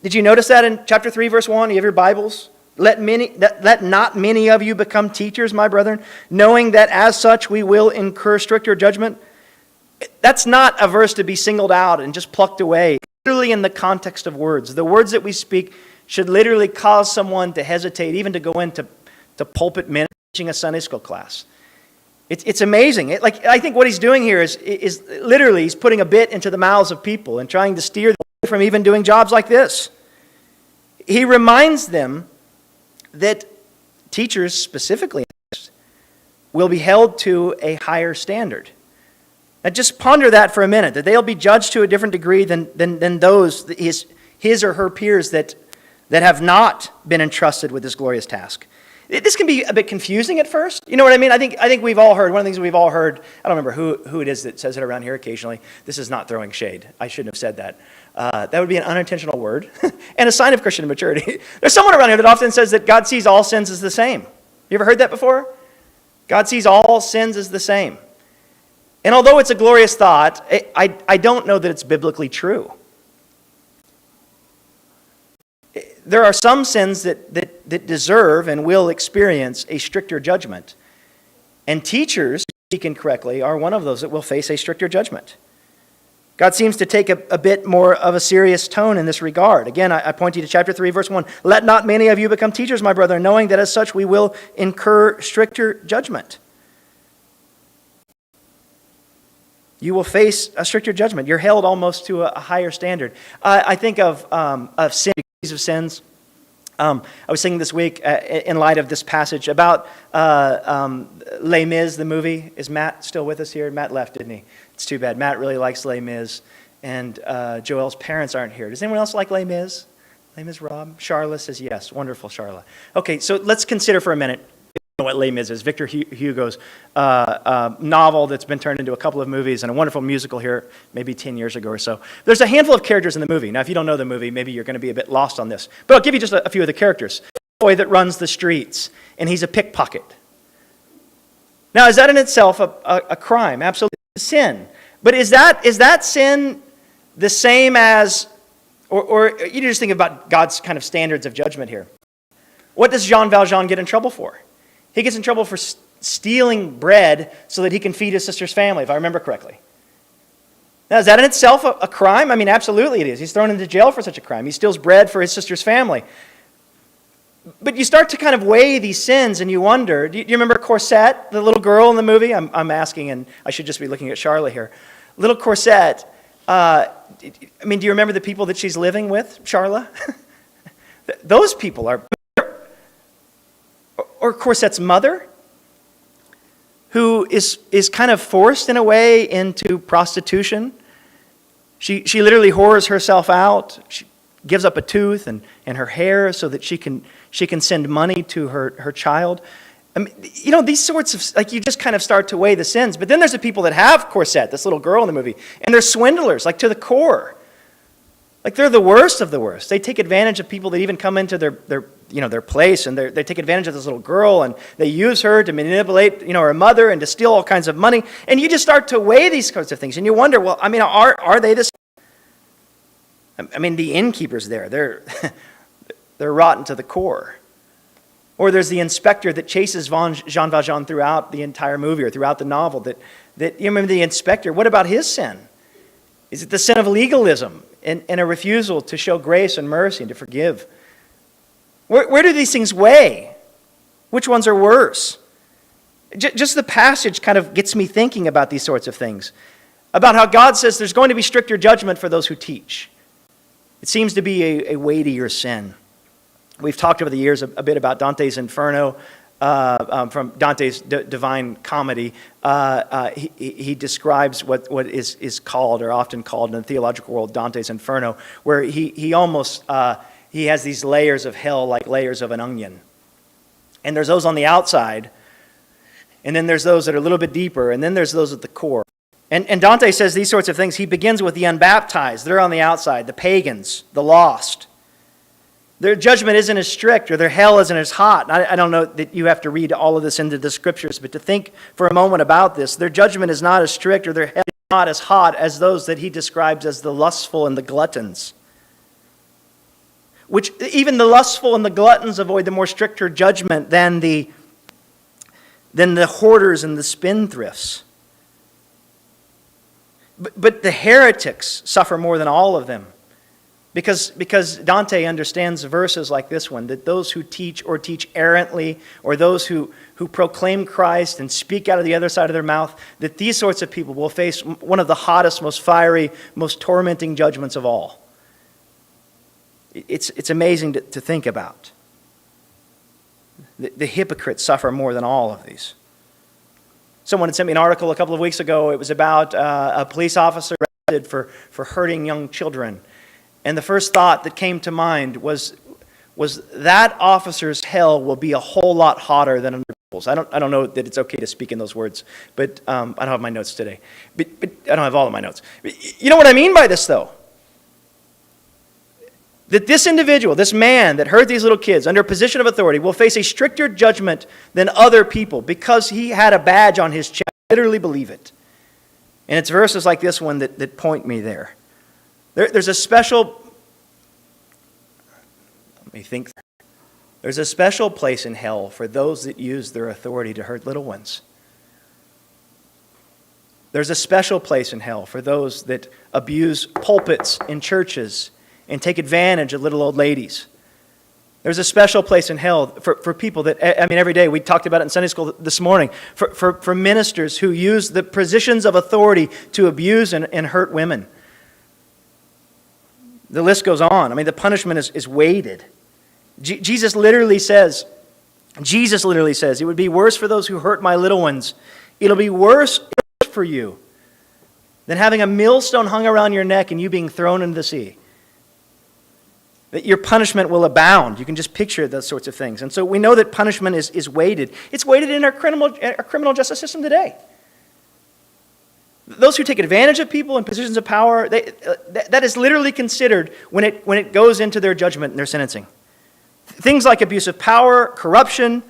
Did you notice that in chapter 3, verse 1? You have your Bibles? Let not many of you become teachers, my brethren, knowing that as such we will incur stricter judgment. That's not a verse to be singled out and just plucked away. Literally in the context of words. The words that we speak should literally cause someone to hesitate, even to go into pulpit ministry, teaching a Sunday school class. It's amazing. I think what he's doing here is literally he's putting a bit into the mouths of people and trying to steer them away from even doing jobs like this. He reminds them that teachers, specifically, will be held to a higher standard. Now just ponder that for a minute, that they'll be judged to a different degree than those, his or her peers that have not been entrusted with this glorious task. This can be a bit confusing at first. You know what I mean? I think we've all heard, one of the things we've all heard, I don't remember who it is that says it around here occasionally. This is not throwing shade. I shouldn't have said that. That would be an unintentional word and a sign of Christian maturity. There's someone around here that often says that God sees all sins as the same. You ever heard that before? God sees all sins as the same. And although it's a glorious thought, I don't know that it's biblically true. There are some sins that deserve and will experience a stricter judgment. And teachers, speaking correctly, are one of those that will face a stricter judgment. God seems to take a bit more of a serious tone in this regard. Again, I point you to chapter 3, verse 1. Let not many of you become teachers, my brethren, knowing that as such we will incur stricter judgment. You will face a stricter judgment. You're held almost to a higher standard. I think of sin, degrees of sins. I was thinking this week in light of this passage about Les Mis, the movie. Is Matt still with us here? Matt left, didn't he? It's too bad. Matt really likes Les Mis, and Joel's parents aren't here. Does anyone else like Les Mis? Les Mis, Rob? Charla says yes. Wonderful, Charla. Okay, so let's consider for a minute what Les Mis is. Victor Hugo's novel that's been turned into a couple of movies and a wonderful musical here maybe 10 years ago or so. There's a handful of characters in the movie. Now, if you don't know the movie, maybe you're going to be a bit lost on this. But I'll give you just a few of the characters. A boy that runs the streets, and he's a pickpocket. Now, is that in itself a crime? Absolutely. Sin. But is that sin the same as, or you just think about God's kind of standards of judgment here. What does Jean Valjean get in trouble for? He gets in trouble for stealing bread so that he can feed his sister's family, if I remember correctly. Now, is that in itself a crime? I mean, absolutely it is. He's thrown into jail for such a crime. He steals bread for his sister's family. But you start to kind of weigh these sins and you wonder, do you remember Corsette, the little girl in the movie? I'm asking, and I should just be looking at Charlotte here. Little Corsette, do you remember the people that she's living with, Charla? Those people are... Or Corsette's mother, who is kind of forced in a way into prostitution. She literally whores herself out. She gives up a tooth and her hair so that she can send money to her child. I mean, these sorts of, you just kind of start to weigh the sins. But then there's the people that have Corsette, this little girl in the movie, and they're swindlers, to the core. They're the worst of the worst. They take advantage of people that even come into their place, and they take advantage of this little girl, and they use her to manipulate, her mother, and to steal all kinds of money. And you just start to weigh these kinds of things, and you wonder, well, are they the same? The innkeepers there, they're rotten to the core. Or there's the inspector that chases Jean Valjean throughout the entire movie or throughout the novel. That you remember the inspector. What about his sin? Is it the sin of legalism and a refusal to show grace and mercy and to forgive? Where do these things weigh? Which ones are worse? Just the passage kind of gets me thinking about these sorts of things. About how God says there's going to be stricter judgment for those who teach. It seems to be a weightier sin. We've talked over the years a bit about Dante's Inferno, from Dante's Divine Comedy. He describes what is called, or often called in the theological world, Dante's Inferno, where he almost, he has these layers of hell like layers of an onion. And there's those on the outside, and then there's those that are a little bit deeper, and then there's those at the core. And Dante says these sorts of things. He begins with the unbaptized. They're on the outside, the pagans, the lost. Their judgment isn't as strict, or their hell isn't as hot. I don't know that you have to read all of this into the scriptures, but to think for a moment about this, their judgment is not as strict, or their hell is not as hot as those that he describes as the lustful and the gluttons. which even the lustful and the gluttons avoid the more stricter judgment than the hoarders and the spendthrifts. But the heretics suffer more than all of them. Because Dante understands verses like this one, that those who teach or teach errantly, or those who proclaim Christ and speak out of the other side of their mouth, that these sorts of people will face one of the hottest, most fiery, most tormenting judgments of all. It's amazing to think about. The hypocrites suffer more than all of these. Someone had sent me an article a couple of weeks ago. It was about a police officer arrested for hurting young children. And the first thought that came to mind was that officer's hell will be a whole lot hotter than other people's. I don't know that it's okay to speak in those words, but I don't have my notes today. But I don't have all of my notes. But you know what I mean by this, though? That this individual, this man that hurt these little kids under a position of authority, will face a stricter judgment than other people because he had a badge on his chest. I literally believe it. And it's verses like this one that point me there. There's a special, let me think. There's a special place in hell for those that use their authority to hurt little ones. There's a special place in hell for those that abuse pulpits in churches and take advantage of little old ladies. There's a special place in hell for people that, every day, we talked about it in Sunday school this morning, for ministers who use the positions of authority to abuse and hurt women. The list goes on. The punishment is weighted. Jesus literally says, it would be worse for those who hurt my little ones. It'll be worse for you than having a millstone hung around your neck and you being thrown into the sea. That your punishment will abound. You can just picture those sorts of things. And so we know that punishment is weighted. It's weighted in our criminal justice system today. Those who take advantage of people in positions of power, that is literally considered when it goes into their judgment and their sentencing. Things like abuse of power, corruption,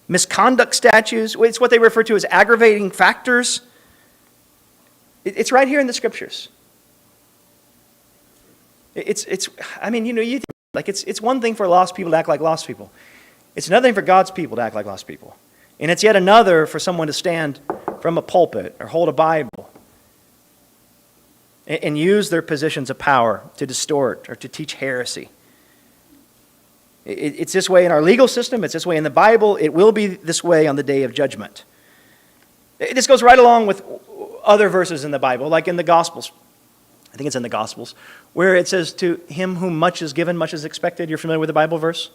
misconduct statutes, it's what they refer to as aggravating factors. It's right here in the Scriptures. It's one thing for lost people to act like lost people. It's another thing for God's people to act like lost people. And it's yet another for someone to stand from a pulpit or hold a Bible and use their positions of power to distort or to teach heresy. It's this way in our legal system. It's this way in the Bible. It will be this way on the day of judgment. This goes right along with other verses in the Bible, like in the Gospels. I think it's in the Gospels, where it says, to him whom much is given, much is expected. You're familiar with the Bible verse?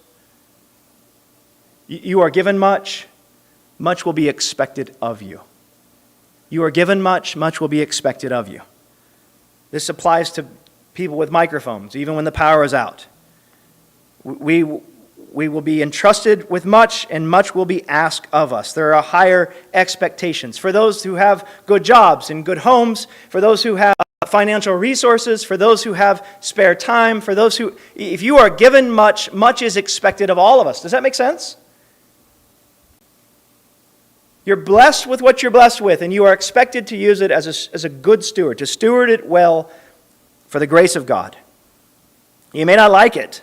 You are given much, much will be expected of you. You are given much, much will be expected of you. This applies to people with microphones, even when the power is out. We will be entrusted with much, and much will be asked of us. There are higher expectations. For those who have good jobs and good homes, for those who have financial resources, for those who have spare time, for those who, if you are given much, much is expected of all of us. Does that make sense? You're blessed with what you're blessed with, and you are expected to use it as a good steward, to steward it well for the grace of God. You may not like it,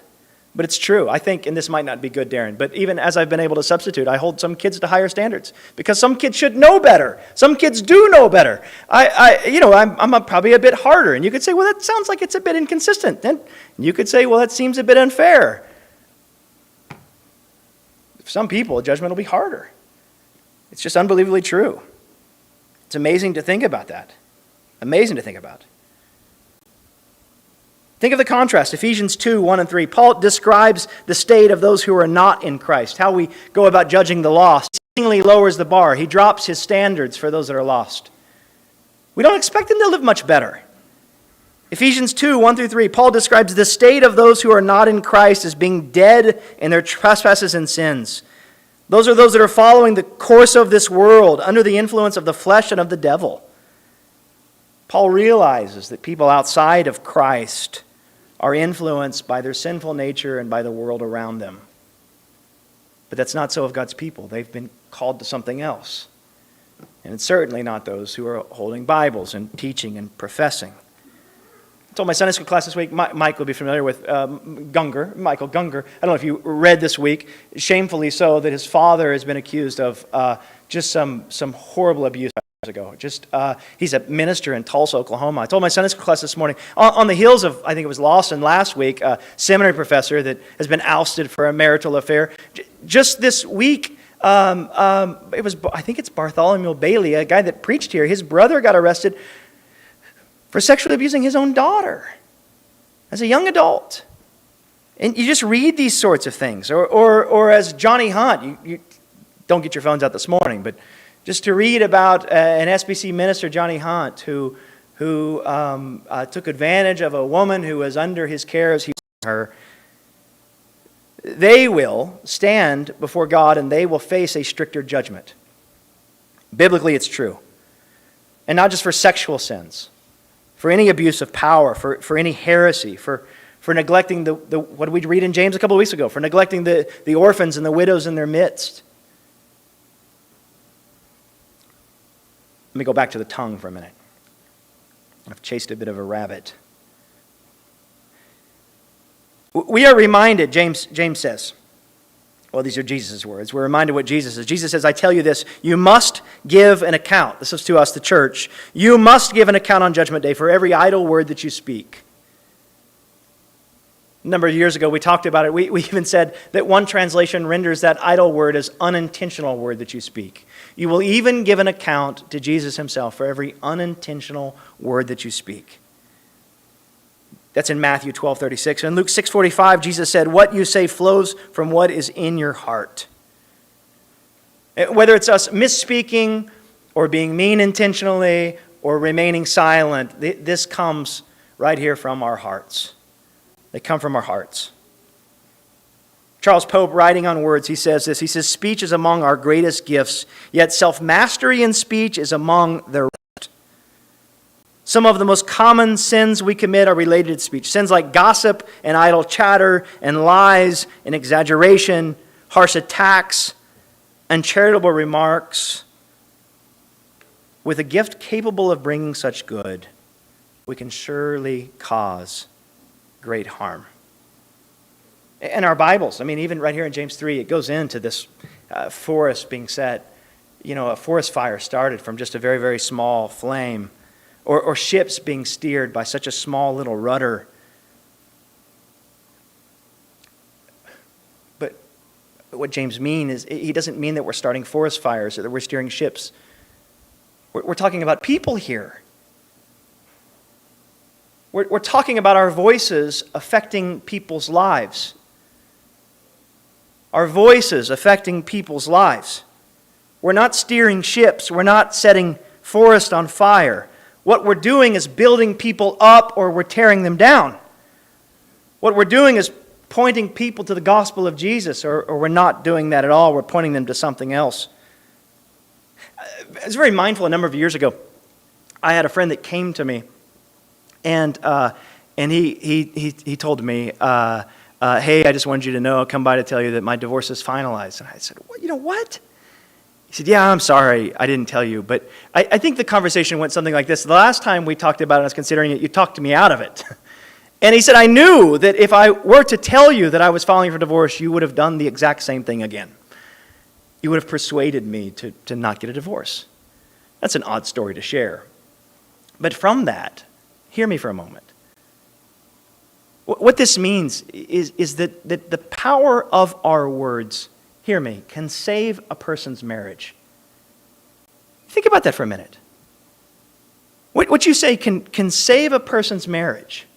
but it's true. I think, and this might not be good, Darren, but even as I've been able to substitute, I hold some kids to higher standards because some kids should know better. Some kids do know better. I'm probably a bit harder, and you could say, well, that sounds like it's a bit inconsistent. And you could say, well, that seems a bit unfair. For some people, judgment will be harder. It's just unbelievably true. It's amazing to think about that. Amazing to think about. Think of the contrast, Ephesians 2, 1 and 3. Paul describes the state of those who are not in Christ, how we go about judging the lost. He seemingly lowers the bar. He drops his standards for those that are lost. We don't expect them to live much better. Ephesians 2, 1 through 3, Paul describes the state of those who are not in Christ as being dead in their trespasses and sins. Those are those that are following the course of this world under the influence of the flesh and of the devil. Paul realizes that people outside of Christ are influenced by their sinful nature and by the world around them. But that's not so of God's people. They've been called to something else. And it's certainly not those who are holding Bibles and teaching and professing. I told my Sunday school class this week, Mike will be familiar with Michael Gungor. I don't know if you read this week, shamefully so, that his father has been accused of just some horrible abuse years ago. He's a minister in Tulsa, Oklahoma. I told my Sunday school class this morning, on the heels of, I think it was Lawson last week, a seminary professor that has been ousted for a marital affair. Just this week, I think it's Bartholomew Bailey, a guy that preached here. His brother got arrested for sexually abusing his own daughter as a young adult. And you just read these sorts of things. Or as Johnny Hunt, you don't get your phones out this morning, but just to read about an SBC minister, Johnny Hunt, who took advantage of a woman who was under his care as he was her. They will stand before God and they will face a stricter judgment. Biblically, it's true. And not just for sexual sins, for any abuse of power, for any heresy, for neglecting what did we read in James a couple of weeks ago, for neglecting the orphans and the widows in their midst. Let me go back to the tongue for a minute. I've chased a bit of a rabbit. We are reminded, James says, well, these are Jesus' words. We're reminded what Jesus says. Jesus says, I tell you this, you must give an account. This is to us, the church. You must give an account on Judgment Day for every idle word that you speak. A number of years ago, we talked about it. We even said that one translation renders that idle word as unintentional word that you speak. You will even give an account to Jesus himself for every unintentional word that you speak. That's in Matthew 12:36. In Luke 6:45, Jesus said, what you say flows from what is in your heart. Whether it's us misspeaking or being mean intentionally or remaining silent, this comes right here from our hearts. They come from our hearts. Charles Pope, writing on words, he says this. He says, speech is among our greatest gifts, yet self-mastery in speech is among the rest. Some of the most common sins we commit are related to speech. Sins like gossip and idle chatter and lies and exaggeration, harsh attacks, uncharitable remarks. With a gift capable of bringing such good, we can surely cause great harm. In our Bibles, even right here in James 3, it goes into this forest being set. A forest fire started from just a very, very small flame. Or ships being steered by such a small little rudder. But what James means is, he doesn't mean that we're starting forest fires or that we're steering ships. We're talking about people here. We're talking about our voices affecting people's lives. Our voices affecting people's lives. We're not steering ships. We're not setting forest on fire. What we're doing is building people up or we're tearing them down. What we're doing is pointing people to the gospel of Jesus, or we're not doing that at all. We're pointing them to something else. I was very mindful a number of years ago. I had a friend that came to me, and he told me, hey, I just wanted you to know, I'll come by to tell you that my divorce is finalized. And I said, what? He said, yeah, I'm sorry, I didn't tell you. But I think the conversation went something like this. The last time we talked about it, I was considering it, you talked me out of it. And he said, I knew that if I were to tell you that I was filing for divorce, you would have done the exact same thing again. You would have persuaded me to not get a divorce. That's an odd story to share. But from that, hear me for a moment. What this means is that the power of our words, hear me, can save a person's marriage. Think about that for a minute. What you say can save a person's marriage.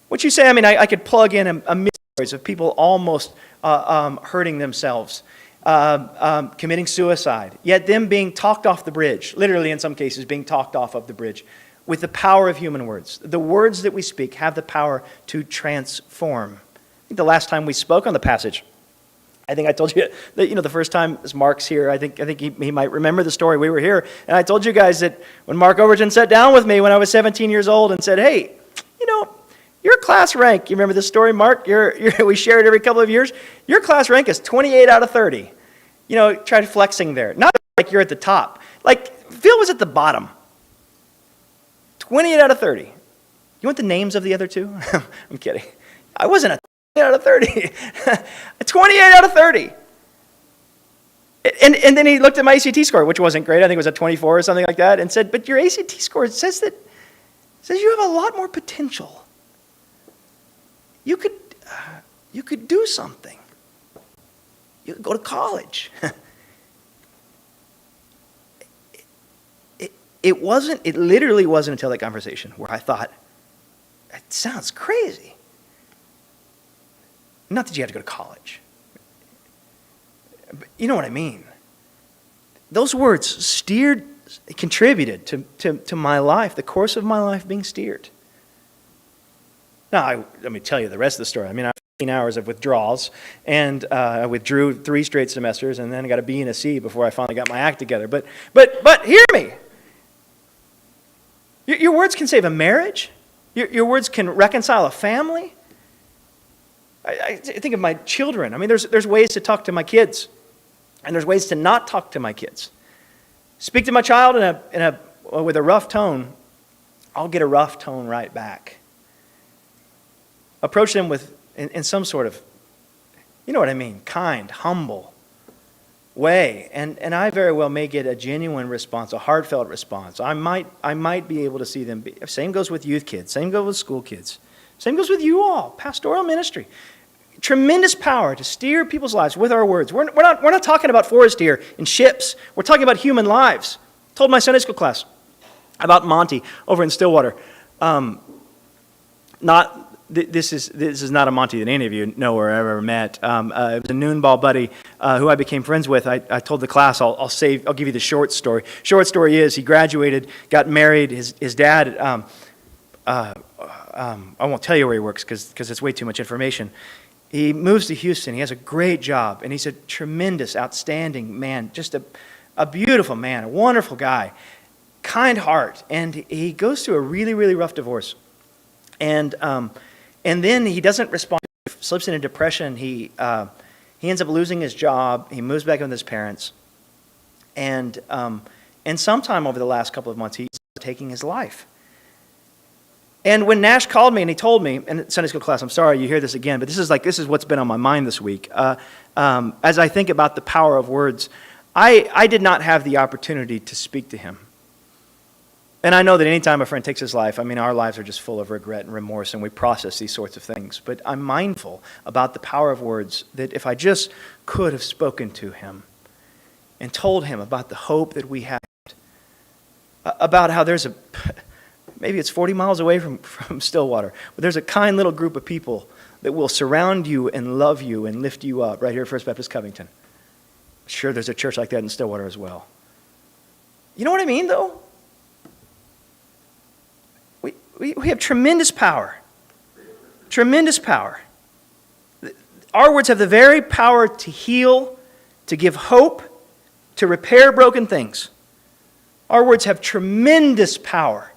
What you say, I could plug in a million stories of people almost hurting themselves, committing suicide, yet them being talked off the bridge, literally in some cases being talked off of the bridge, with the power of human words. The words that we speak have the power to transform. I think the last time we spoke on the passage, I think I told you that, the first time as Mark's here, I think he might remember the story. We were here, and I told you guys that when Mark Overton sat down with me when I was 17 years old and said, hey, your class rank, you remember this story, Mark? We share it every couple of years. Your class rank is 28 out of 30. Try flexing there. Not like you're at the top. Like, Phil was at the bottom. 28 out of 30. You want the names of the other two? I'm kidding. I wasn't a 28 out of 30. A 28 out of 30. And then he looked at my ACT score, which wasn't great. I think it was a 24 or something like that, and said, but your ACT score says you have a lot more potential. You could do something. You could go to college. It literally wasn't until that conversation where I thought, that sounds crazy. Not that you had to go to college. But you know what I mean. Those words contributed to my life, the course of my life being steered. Now, let me tell you the rest of the story. I mean, I had 15 hours of withdrawals, and I withdrew 3 straight semesters, and then I got a B and a C before I finally got my act together. But hear me. Your words can save a marriage. Your words can reconcile a family. I think of my children. I mean, there's ways to talk to my kids, and there's ways to not talk to my kids. Speak to my child with a rough tone, I'll get a rough tone right back. Approach them in some sort of, you know what I mean, kind, humble way, and I very well may get a genuine response, a heartfelt response. I might be able to see them. Same goes with youth kids. Same goes with school kids. Same goes with you all. Pastoral ministry. Tremendous power to steer people's lives with our words. We're not talking about forest here in ships. We're talking about human lives. I told my Sunday school class about Monty over in Stillwater. This is not a Monty that any of you know or ever met. It was a noon ball buddy who I became friends with. I told the class I'll give you the short story. Short story is he graduated, got married. His dad. I won't tell you where he works because it's way too much information. He moves to Houston. He has a great job, and he's a tremendous, outstanding man, just a beautiful man, a wonderful guy, kind heart. And he goes through a really, really rough divorce. And then he doesn't respond, slips into depression. He ends up losing his job. He moves back in with his parents. And sometime over the last couple of months, he's taking his life. And when Nash called me and he told me, in Sunday school class, I'm sorry you hear this again, but this is what's been on my mind this week. As I think about the power of words, I did not have the opportunity to speak to him. And I know that anytime a friend takes his life, I mean, our lives are just full of regret and remorse, and we process these sorts of things. But I'm mindful about the power of words, that if I just could have spoken to him and told him about the hope that we have, about how maybe it's 40 miles away from Stillwater, but there's a kind little group of people that will surround you and love you and lift you up right here at First Baptist Covington. Sure, there's a church like that in Stillwater as well. You know what I mean, though? We have tremendous power. Tremendous power. Our words have the very power to heal, to give hope, to repair broken things. Our words have tremendous power